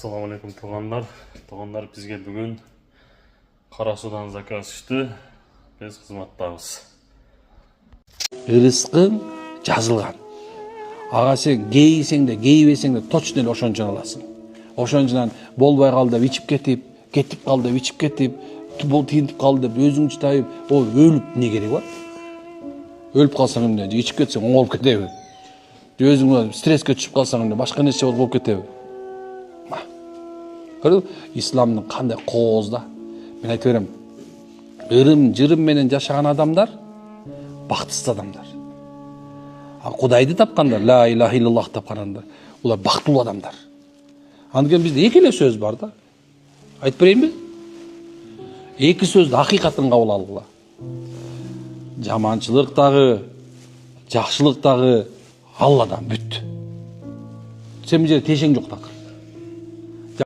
Assalamu alaikum туғандар. Туғандар бізге бүгін қара судан заказ түсті. Біз қызматтабыз. Рызқың жазылған. Аға сен кейсең де, кейбесең де точно эле ошончон аласың. Ошончонан болбой калды деп ичип кетип калды деп ичип кетип, бул тиинтип калды деп өзүңчү тайып, ол өлүп не керек бар? Өлүп калсаң эмне, ичип кетсең оңолуп кетеби? Өзүң стресске түшүп калсаң эмне, башка нерсе болуп кетеби? Исламдын кандай коозда. Мен айтып берем. Ырым-жырым менен жашаган адамдар бактысыз адамдар. Кудайды тапкандар, ла илаха иллаллах тапкан адамдар, улар бактылуу адамдар. Андыктан бизде эки эле сөз бар да. Айтып берейинби? Эки сөздү акыйкатын кабыл алгыла. Жаманчылык дагы, жакшылык дагы Алладан бүт. Сен бул жерде тешең жок так.